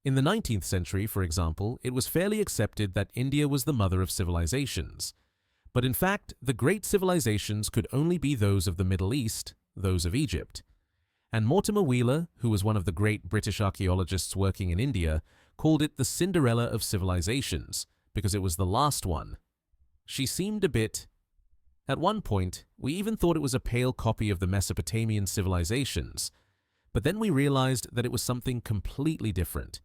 In the 19th century, for example, it was fairly accepted that India was the mother of civilizations. But in fact, the great civilizations could only be those of the Middle East, those of Egypt. And Mortimer Wheeler, who was one of the great British archaeologists working in India, called it the Cinderella of civilizations, because it was the last one. She seemed a bit... At one point, we even thought it was a pale copy of the Mesopotamian civilizations, but then we realized that it was something completely different.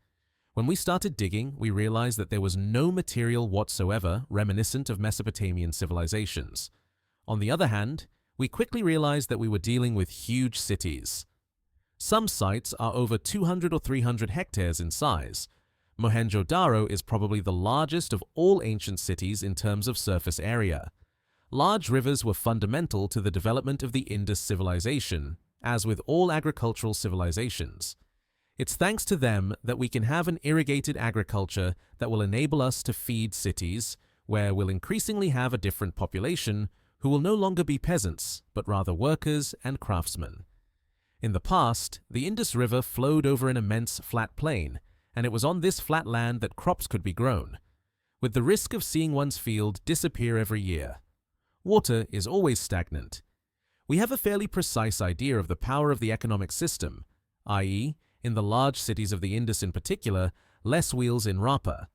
When we started digging, we realized that there was no material whatsoever reminiscent of Mesopotamian civilizations. On the other hand, we quickly realized that we were dealing with huge cities. Some sites are over 200 or 300 hectares in size. Mohenjo-Daro is probably the largest of all ancient cities in terms of surface area. Large rivers were fundamental to the development of the Indus civilization, as with all agricultural civilizations. It's thanks to them that we can have an irrigated agriculture that will enable us to feed cities, where we'll increasingly have a different population who will no longer be peasants, but rather workers and craftsmen. In the past, the Indus River flowed over an immense flat plain, and it was on this flat land that crops could be grown, with the risk of seeing one's field disappear every year. Water is always stagnant. We have a fairly precise idea of the power of the economic system, i.e., in the large cities of the Indus in particular, less wheels in Harappa.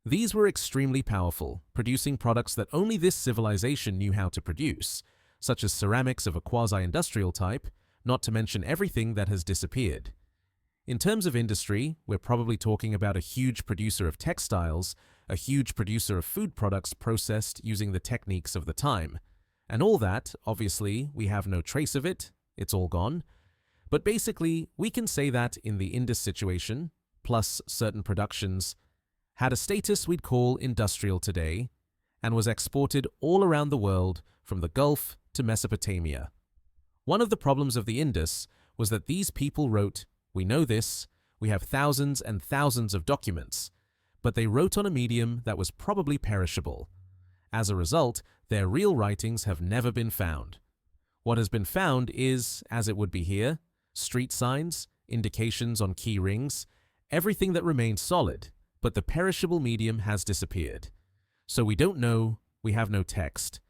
These were extremely powerful, producing products that only this civilization knew how to produce, such as ceramics of a quasi-industrial type, not to mention everything that has disappeared. In terms of industry, we're probably talking about a huge producer of textiles, a huge producer of food products processed using the techniques of the time. And all that, obviously, we have no trace of it, it's all gone. But basically, we can say that in the Indus situation, plus certain productions, had a status we'd call industrial today, and was exported all around the world from the Gulf to Mesopotamia. One of the problems of the Indus was that these people wrote, we know this, we have thousands and thousands of documents, but they wrote on a medium that was probably perishable. As a result, their real writings have never been found. What has been found is, as it would be here, street signs, indications on key rings, everything that remained solid, but the perishable medium has disappeared. So we don't know, we have no text.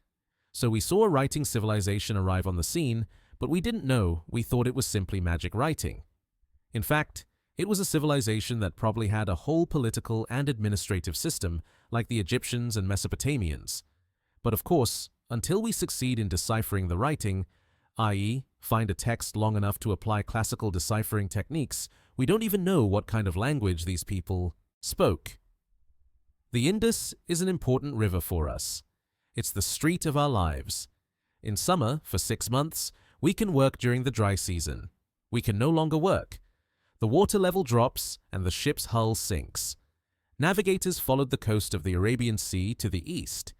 So we saw a writing civilization arrive on the scene, but we didn't know, we thought it was simply magic writing. In fact, it was a civilization that probably had a whole political and administrative system like the Egyptians and Mesopotamians. But of course, until we succeed in deciphering the writing, i.e., find a text long enough to apply classical deciphering techniques, we don't even know what kind of language these people spoke. The Indus is an important river for us. It's the street of our lives. In summer, for 6 months, we can work during the dry season. We can no longer work. The water level drops and the ship's hull sinks. Navigators followed the coast of the Arabian Sea to the east.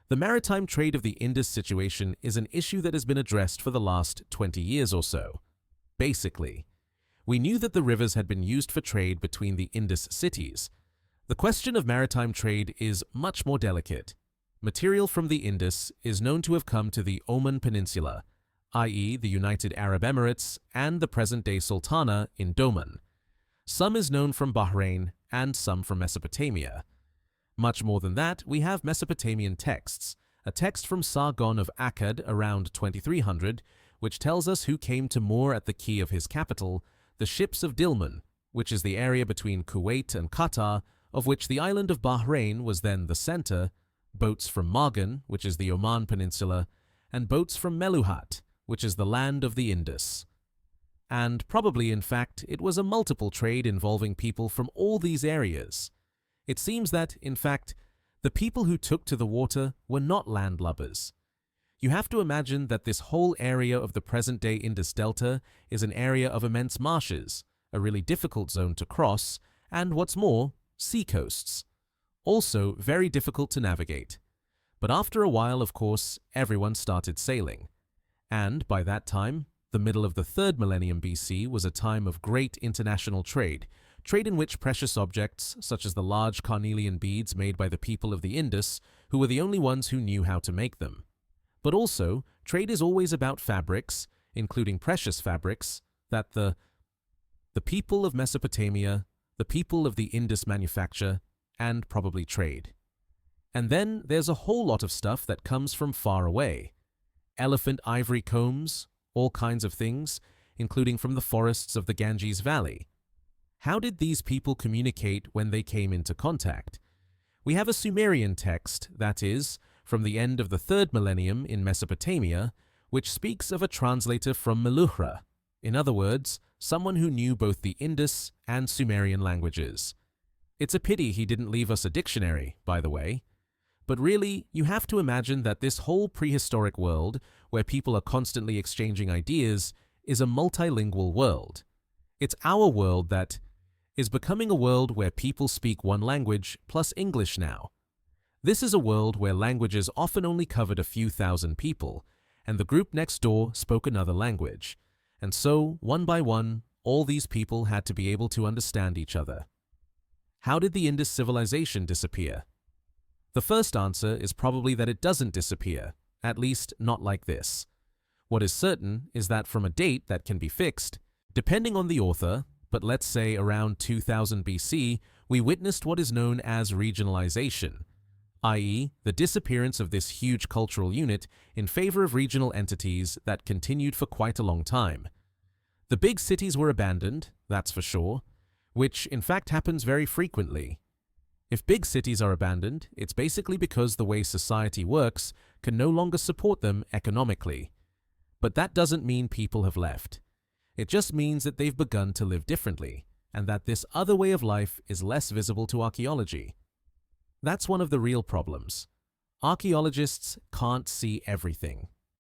The maritime trade of the Indus situation is an issue that has been addressed for the last 20 years or so. Basically, we knew that the rivers had been used for trade between the Indus cities. The question of maritime trade is much more delicate. Material from the Indus is known to have come to the Oman Peninsula, i.e. the United Arab Emirates and the present-day Sultana in Oman. Some is known from Bahrain and some from Mesopotamia. Much more than that, we have Mesopotamian texts, a text from Sargon of Akkad around 2300, which tells us who came to moor at the quay of his capital, the ships of Dilmun, which is the area between Kuwait and Qatar, of which the island of Bahrain was then the center, boats from Margan, which is the Oman Peninsula, and boats from Meluhat, which is the land of the Indus. And probably, in fact, it was a multiple trade involving people from all these areas. It seems that, in fact, the people who took to the water were not landlubbers. You have to imagine that this whole area of the present-day Indus Delta is an area of immense marshes, a really difficult zone to cross, and what's more, seacoasts. Also very difficult to navigate. But after a while, of course, everyone started sailing. And by that time, the middle of the 3rd millennium BC was a time of great international trade in which precious objects, such as the large carnelian beads made by the people of the Indus, who were the only ones who knew how to make them. But also, trade is always about fabrics, including precious fabrics, that the people of Mesopotamia, the people of the Indus manufacture, and probably trade. And then there's a whole lot of stuff that comes from far away. Elephant ivory combs, all kinds of things, including from the forests of the Indus Valley. How did these people communicate when they came into contact? We have a Sumerian text, that is, from the end of the 3rd millennium in Mesopotamia, which speaks of a translator from Meluhra, in other words, someone who knew both the Indus and Sumerian languages. It's a pity he didn't leave us a dictionary, by the way. But really, you have to imagine that this whole prehistoric world, where people are constantly exchanging ideas, is a multilingual world. It's our world that is becoming a world where people speak one language plus English now. This is a world where languages often only covered a few thousand people, and the group next door spoke another language. And so, one by one, all these people had to be able to understand each other. How did the Indus civilization disappear? The first answer is probably that it doesn't disappear, at least not like this. What is certain is that from a date that can be fixed, depending on the author, but let's say around 2000 BC, we witnessed what is known as regionalization, i.e., the disappearance of this huge cultural unit in favor of regional entities that continued for quite a long time. The big cities were abandoned, that's for sure, which in fact happens very frequently. If big cities are abandoned, it's basically because the way society works can no longer support them economically. But that doesn't mean people have left. It just means that they've begun to live differently, and that this other way of life is less visible to archaeology. That's one of the real problems. Archaeologists can't see everything.